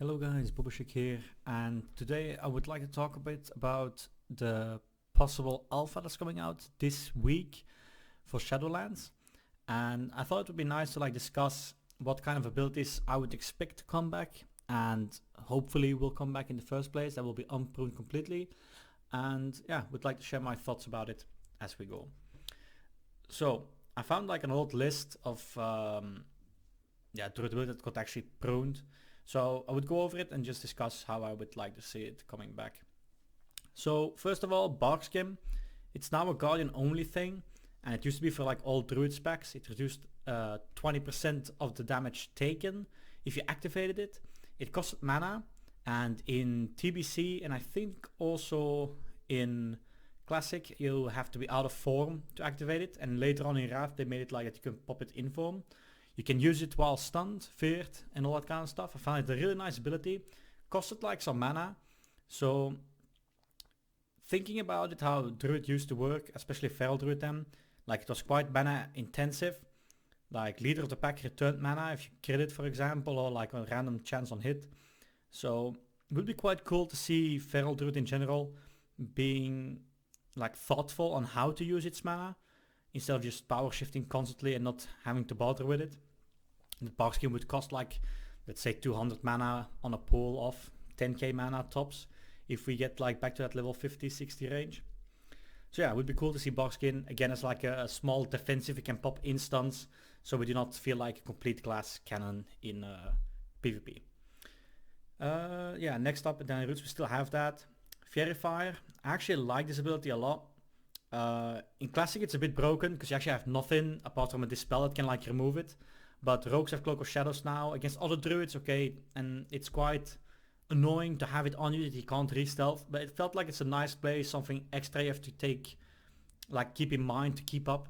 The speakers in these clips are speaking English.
Hello guys, Bobashik here, and today I would like to talk a bit about the possible alpha that's coming out this week for Shadowlands. And I thought it would be nice to discuss what kind of abilities I would expect to come back and hopefully will come back in the first place that will be unproven completely. And yeah, would like to share my thoughts about it as we go. So I found an old list of druid that got actually pruned. So I would go over it and just discuss how I would like to see it coming back. So first of all, Barkskin. It's now a Guardian only thing, and it used to be for all druid specs. It reduced 20% of the damage taken if you activated it. It cost mana, and in TBC and I think also in Classic you have to be out of form to activate it, and later on in Wrath they made it like that you can pop it in form. You can use it while stunned, feared, and all that kind of stuff. I found it a really nice ability. Costed some mana. So thinking about it, how Druid used to work, especially Feral Druid then, it was quite mana intensive. Leader of the pack returned mana if you crit it, for example, or a random chance on hit. So it would be quite cool to see Feral Druid in general being thoughtful on how to use its mana, instead of just power shifting constantly and not having to bother with it. The Barkskin would cost let's say 200 mana on a pool of 10k mana tops if we get back to that level 50-60 range. So yeah, it would be cool to see Barkskin again as a small defensive. It can pop instants, so we do not feel like a complete glass cannon in PvP. Next up, then roots, we still have that. Fairy Fire. I actually like this ability a lot. In Classic it's a bit broken because you actually have nothing apart from a Dispel that can remove it. But Rogues have Cloak of Shadows now against other Druids, okay, and it's quite annoying to have it on you that you can't re-stealth, but it felt like it's a nice play, something extra you have to keep in mind to keep up.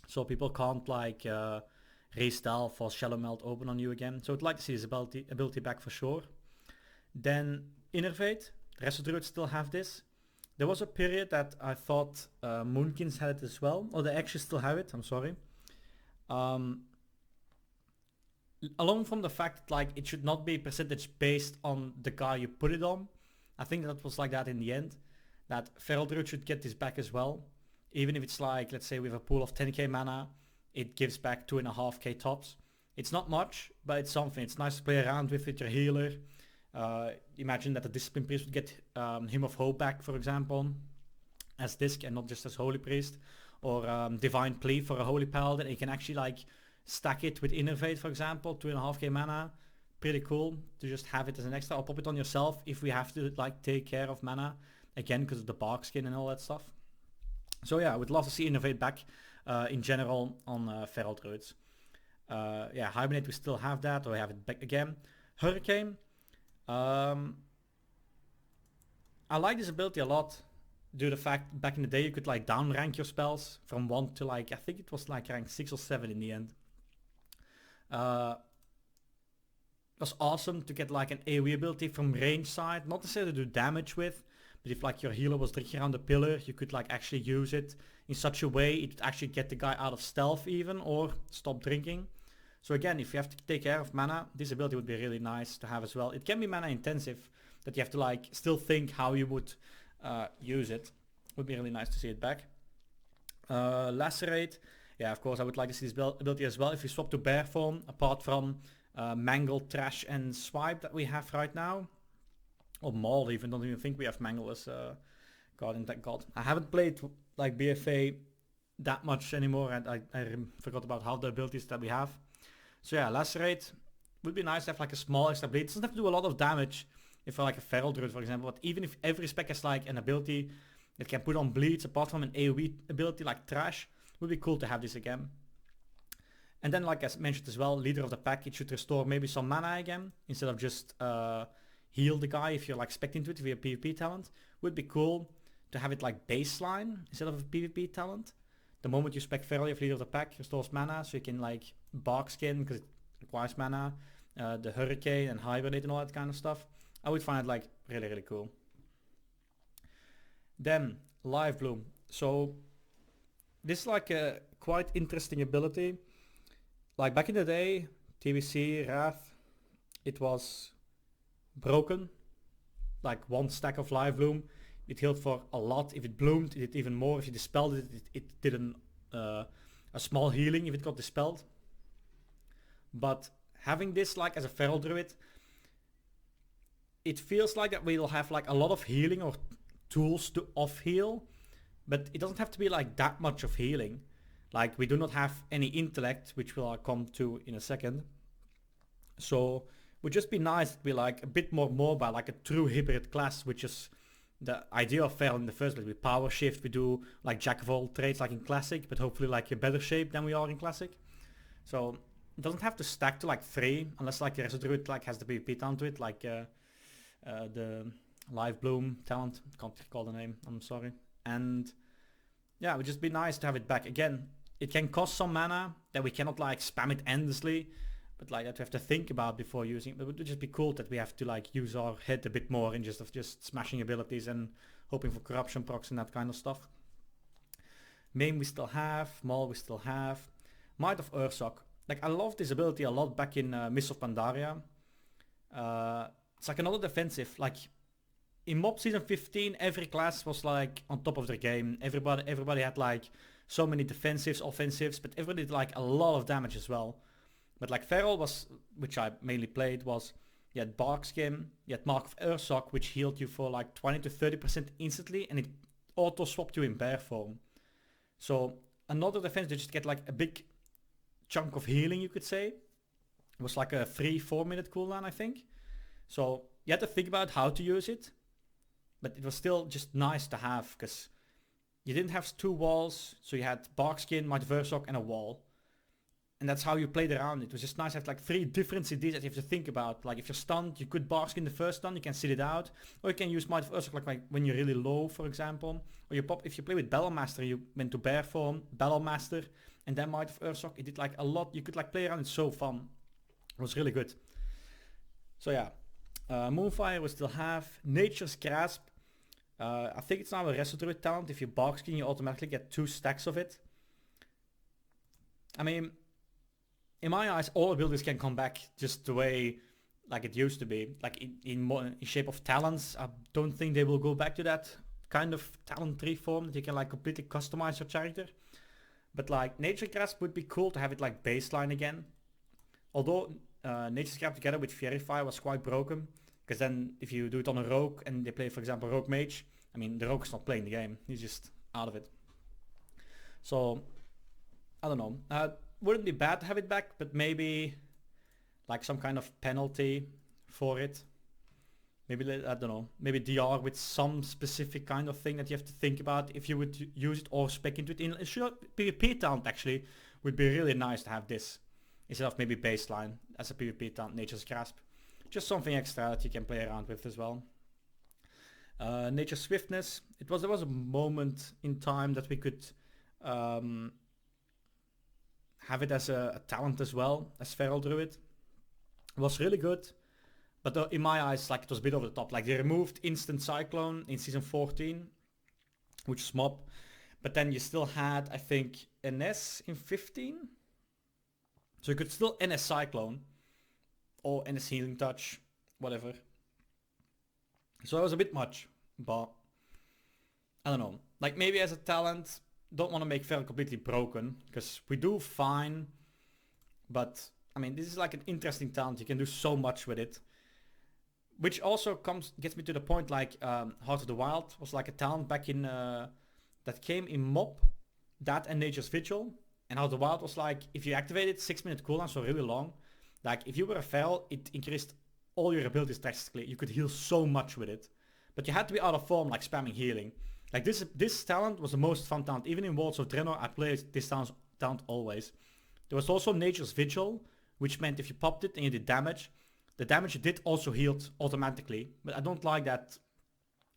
So people can't re-stealth or Shadow Melt open on you again. So I'd like to see this ability back for sure. Then Innervate, the rest of the Druids still have this. There was a period that I thought Moonkins had it as well, or they actually still have it, I'm sorry. Along from the fact that it should not be percentage based on the guy you put it on, I think that was like that in the end, that Feral Druid should get this back as well. Even if it's let's say we have a pool of 10k mana, it gives back 2.5k tops. It's not much, but it's something. It's nice to play around with your healer. Imagine that the Discipline Priest would get Hymn of Hope back, for example, as Disc and not just as Holy Priest. Or Divine Plea for a Holy Paladin. You can actually stack it with Innervate, for example, 2.5k mana. Pretty cool to just have it as an extra, or pop it on yourself if we have to take care of mana, again because of the Barkskin and all that stuff. So yeah, I would love to see Innervate back in general on Feral Druids. Hibernate, we still have that, or we have it back again. Hurricane, I like this ability a lot due to the fact back in the day you could down rank your spells from 1 to I think it was rank 6 or 7 in the end. It was awesome to get an AoE ability from range side, not necessarily to do damage with, but if your healer was drinking around the pillar, you could actually use it in such a way it would actually get the guy out of stealth even, or stop drinking. So again, if you have to take care of mana, this ability would be really nice to have as well. It can be mana intensive, that you have to still think how you would use it. Would be really nice to see it back. Lacerate. Yeah, of course I would like to see this ability as well if you swap to bear form, apart from Mangle, Trash and Swipe that we have right now. Or Maul even, don't even think we have Mangle as Guardian Tech God. I haven't played BFA that much anymore, and I forgot about half the abilities that we have. So yeah, Lacerate would be nice to have a small extra bleed. It doesn't have to do a lot of damage if you're a Feral Druid, for example, but even if every spec has an ability that can put on bleeds apart from an AoE ability like Trash, would be cool to have this again. And then like I mentioned as well, Leader of the Pack, it should restore maybe some mana again, instead of just heal the guy if you're spec'd into it via PvP talent. Would be cool to have it baseline instead of a PvP talent. The moment you spec Feral, you have Leader of the Pack, restores mana, so you can Barkskin because it requires mana, the Hurricane and Hibernate and all that kind of stuff. I would find it really, really cool. Then Live Bloom. So this is a quite interesting ability. Back in the day, TBC, Wrath, it was broken. Like 1 stack of live bloom, it healed for a lot. If it bloomed, it did even more. If you dispelled it, it did a small healing if it got dispelled. But having this like as a Feral Druid, it feels like that we'll have like a lot of healing or tools to off heal, but it doesn't have to be like that much of healing. Like we do not have any intellect, which we'll come to in a second. So it would just be nice to be like a bit more mobile, like a true hybrid class, which is the idea of Feral in the first place. We power shift, we do like jack of all trades like in Classic, but hopefully like a better shape than we are in Classic. So it doesn't have to stack to like 3, unless like the rest of the Druid like has the PvP talent to it, like the Live Bloom talent, can't recall the name, I'm sorry. And yeah, it would just be nice to have it back. Again, it can cost some mana that we cannot like spam it endlessly, but like that we have to think about before using it. But it would just be cool that we have to like use our head a bit more in just smashing abilities and hoping for corruption procs and that kind of stuff. Maim we still have, Maul we still have. Might of Ursoc. Like I love this ability a lot back in Mists of Pandaria. It's like another defensive. Like in Mob Season 15, every class was like on top of their game. Everybody had like so many defensives, offensives, but everybody did like a lot of damage as well. But like Feral was, which I mainly played, was you had Bark Skin, you had Mark of Ursoc, which healed you for like 20 to 30% instantly, and it auto swapped you in bear form. So another defense to just get like a big chunk of healing, you could say. It was like a 3-4 minute cooldown, I think. So you had to think about how to use it, but it was still just nice to have, because you didn't have 2 walls, so you had Bark Skin, Might of Ursoc, and a wall. And that's how you played around it. It was just nice to have like 3 different CDs that you have to think about. Like if you're stunned, you could Bark Skin the first stun, you can sit it out. Or you can use Might of Ursoc like when you're really low, for example. Or you pop, if you play with Battle Master, you went to bear form, Battle Master, and then Might of Ursoc. It did like a lot. You could like play around it, so fun. It was really good. So yeah. Moonfire we still have. Nature's Grasp. I think it's now a Resto Druid talent. If you Bark Skin, you automatically get 2 stacks of it. I mean, in my eyes, all abilities can come back just the way like it used to be. Like in shape of talents, I don't think they will go back to that kind of talent tree form that you can like completely customize your character. But like Nature Grasp would be cool to have it like baseline again. Although Nature's Grasp together with Fairy Fire was quite broken. Because then if you do it on a Rogue and they play, for example, Rogue Mage, I mean, the Rogue's not playing the game. He's just out of it. So, I don't know. Wouldn't be bad to have it back, but maybe like some kind of penalty for it. Maybe, I don't know, maybe DR with some specific kind of thing that you have to think about if you would use it, or spec into it. In a PvP talent actually would be really nice to have this instead of maybe baseline as a PvP talent, Nature's Grasp. Just something extra that you can play around with as well. Nature's Swiftness. There was a moment in time that we could have it as a talent as well, as Feral Druid. It was really good, but in my eyes, like it was a bit over the top. Like they removed Instant Cyclone in Season 14, which is mob, but then you still had, I think, NS in 15? So you could still NS Cyclone, or NS Healing Touch, whatever. So it was a bit much, but I don't know. Like maybe as a talent, don't want to make Feral completely broken, because we do fine, but I mean this is like an interesting talent. You can do so much with it, which also gets me to the point like Heart of the Wild was like a talent back in that came in Mob, that and Nature's Vigil, and Heart of the Wild was like if you activate it 6 minute cooldown, so really long. Like if you were a Feral, it increased all your abilities drastically. You could heal so much with it, but you had to be out of form, like spamming healing. Like this talent was the most fun talent. Even in Worlds of Draenor, I played this talent always. There was also Nature's Vigil, which meant if you popped it and you did damage, the damage you did also healed automatically. But I don't like that.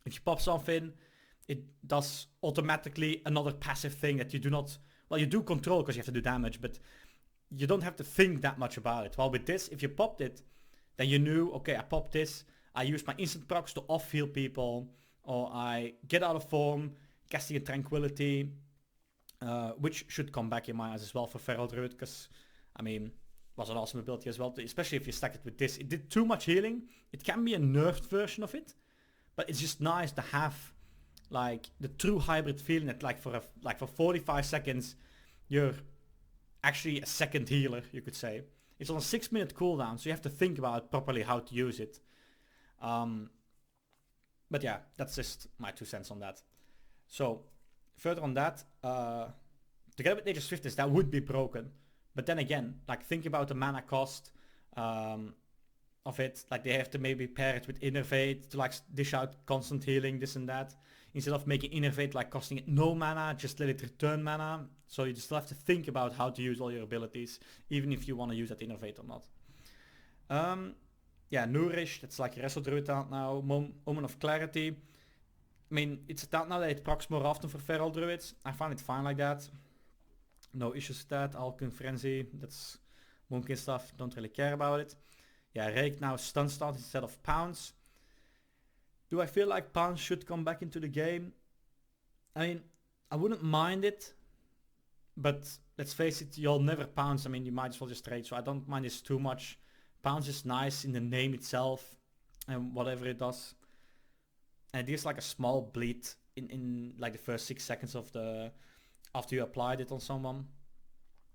If you pop something, it does automatically another passive thing that you do not... Well, you do control because you have to do damage, but you don't have to think that much about it. While with this, if you popped it, then you knew, okay, I popped this, I use my instant procs to off-heal people, or I get out of form, casting a Tranquility, which should come back in my eyes as well for Feral Druid, because, I mean, was an awesome ability as well, especially if you stack it with this. It did too much healing. It can be a nerfed version of it, but it's just nice to have like the true hybrid feeling that like for 45 seconds you're actually a second healer, you could say. It's on a 6-minute cooldown, so you have to think about properly how to use it. But yeah, that's just my 2 cents on that. So further on that, together with Nature's Swiftness, that would be broken. But then again, like think about the mana cost of it. Like they have to maybe pair it with Innervate to like dish out constant healing, this and that. Instead of making Innervate like costing it no mana, just let it return mana. So you just have to think about how to use all your abilities, even if you want to use that Innervate or not. Yeah, Nourish, that's like a Wrestle Druid talent now. Omen of Clarity. I mean, it's a talent now that it procs more often for Feral Druids. I find it fine like that. No issues with that. Alkun Frenzy, that's monkey stuff, don't really care about it. Yeah, Rake now stun start instead of Pounce. Do I feel like Pounce should come back into the game? I mean, I wouldn't mind it, but let's face it, you'll never Pounce. I mean, you might as well just trade, so I don't mind this too much. Pounce is nice in the name itself and whatever it does. And it is like a small bleed in like the first 6 seconds of the after you applied it on someone.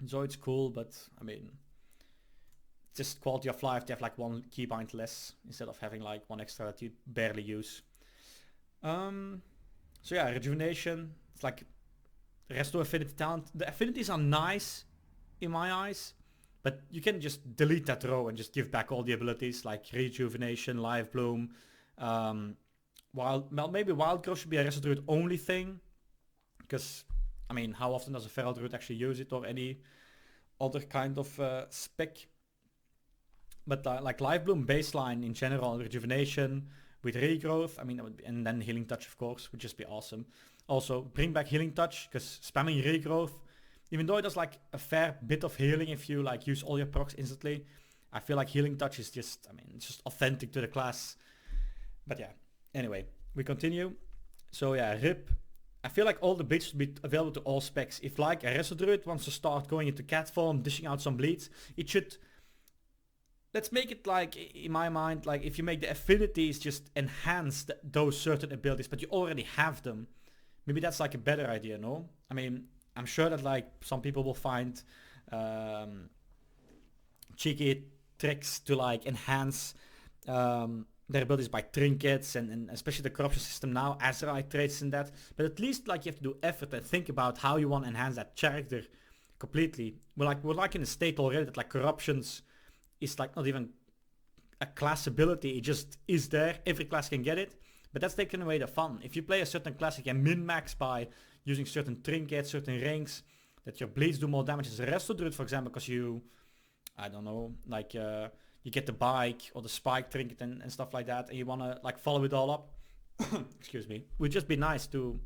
So it's cool, but I mean, just quality of life, they have like 1 keybind less instead of having like 1 extra that you barely use. So yeah, Rejuvenation, it's like Resto Affinity talent. The affinities are nice in my eyes, but you can just delete that row and just give back all the abilities like Rejuvenation, Live Bloom. Maybe Wild Growth should be a Resto Druid only thing, because I mean, how often does a Feral Druid actually use it or any other kind of spec? But like Life Bloom baseline in general, Rejuvenation with Regrowth, I mean, that would be, and then Healing Touch of course, would just be awesome. Also, bring back Healing Touch, because spamming Regrowth, even though it does like a fair bit of healing if you like use all your procs instantly, I feel like Healing Touch is just, I mean, it's just authentic to the class. But yeah, anyway, we continue. So yeah, RIP. I feel like all the bleeds should be available to all specs. If like a Wrestle Druid wants to start going into cat form, dishing out some bleeds, it should... Let's make it like, in my mind, like if you make the affinities just enhance those certain abilities, but you already have them. Maybe that's like a better idea, no? I mean, I'm sure that like some people will find cheeky tricks to like enhance their abilities by trinkets and especially the corruption system now, Azerite traits and that. But at least like you have to do effort and think about how you want to enhance that character completely. We're like in a state already that like corruptions is like not even a class ability, it just is there, every class can get it. But that's taking away the fun. If you play a certain class, you can min-max by using certain trinkets, certain rings, that your bleeds do more damage as a Resto Druid, for example, because you, I don't know, like you get the bike or the spike trinket and stuff like that, and you want to like follow it all up. Excuse me. It would just be nice to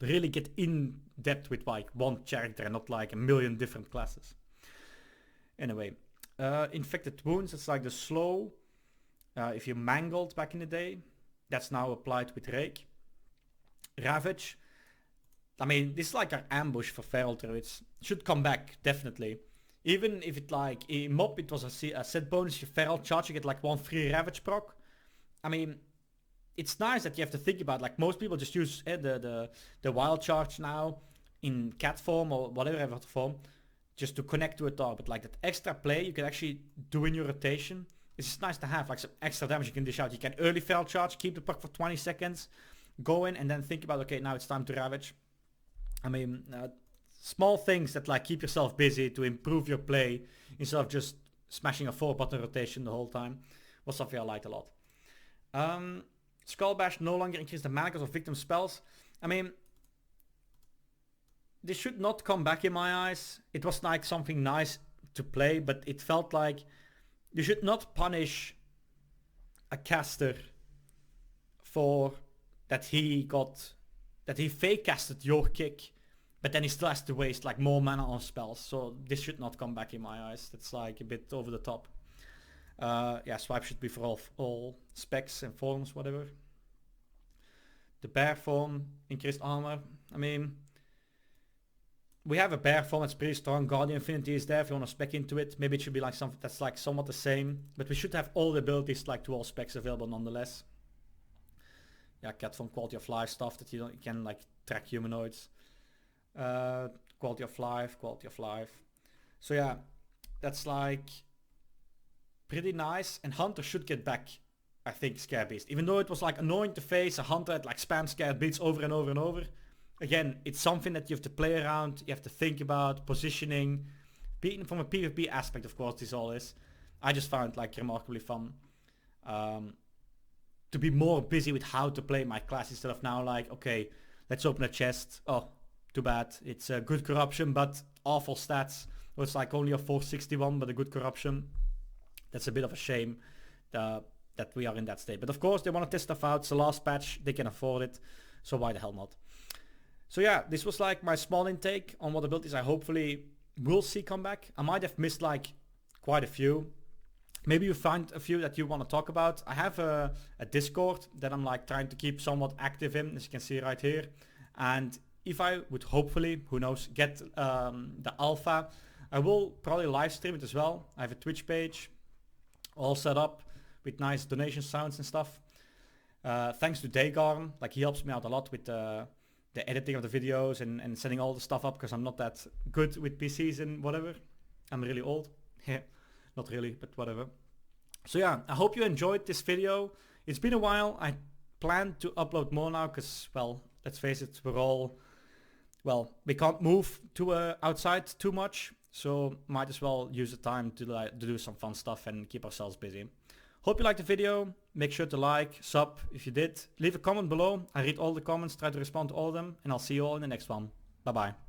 really get in depth with like one character and not like a million different classes. Anyway, Infected Wounds, it's like the slow, if you mangled back in the day, that's now applied with Rake. Ravage, I mean, this is like our ambush for Feral Druids. Should come back, definitely. Even if it like, in Mob it was a set bonus, you Feral Charge, you get like 1 free Ravage proc. I mean, it's nice that you have to think about, like most people just use the Wild Charge now in cat form or whatever form, just to connect to a target. But like that extra play you can actually do in your rotation. It's just nice to have like some extra damage you can dish out. You can early Feral Charge, keep the proc for 20 seconds, go in and then think about, okay, now it's time to Ravage. I mean, small things that like keep yourself busy to improve your play instead of just smashing a 4-button rotation the whole time was something I liked a lot. Skull Bash no longer increase the mana cost of victim spells. I mean, this should not come back in my eyes. It was like something nice to play, but it felt like you should not punish a caster for that he fake casted your kick, but then he still has to waste like more mana on spells. So this should not come back in my eyes. That's like a bit over the top. Yeah, swipe should be for all specs and forms, whatever. The bear form, increased armor. I mean, we have a bear form that's pretty strong. Guardian Affinity is there if you want to spec into it. Maybe it should be like something that's like somewhat the same. But we should have all the abilities like to all specs available nonetheless. Yeah, cat form, quality of life stuff that you can like track humanoids. Quality of life. So yeah, that's like pretty nice. And Hunter should get back, I think, Scare Beast. Even though it was like annoying to face a Hunter that like spam Scare Beasts over and over and over. Again, it's something that you have to play around, you have to think about, positioning. Beating from a PvP aspect, of course, this all is. I just found it like remarkably fun. To be more busy with how to play my class instead of now like, okay, let's open a chest. Oh, too bad. It's a good corruption, but awful stats. Or it's like only a 461, but a good corruption. That's a bit of a shame that we are in that state. But of course, they want to test stuff out. It's the last patch. They can afford it. So why the hell not? So yeah, this was like my small intake on what abilities I hopefully will see come back. I might have missed like quite a few. Maybe you find a few that you want to talk about. I have a Discord that I'm like trying to keep somewhat active in, as you can see right here. And if I would hopefully, who knows, get the alpha, I will probably live stream it as well. I have a Twitch page all set up with nice donation sounds and stuff. Thanks to Dagarn, like he helps me out a lot with the editing of the videos and setting all the stuff up because I'm not that good with PCs and whatever. I'm really old. Not really, but whatever. So yeah, I hope you enjoyed this video. It's been a while. I plan to upload more now because, well, let's face it, we're all, well, we can't move to outside too much. So might as well use the time to do some fun stuff and keep ourselves busy. Hope you liked the video. Make sure to like, sub if you did. Leave a comment below. I read all the comments, try to respond to all of them, and I'll see you all in the next one. Bye bye.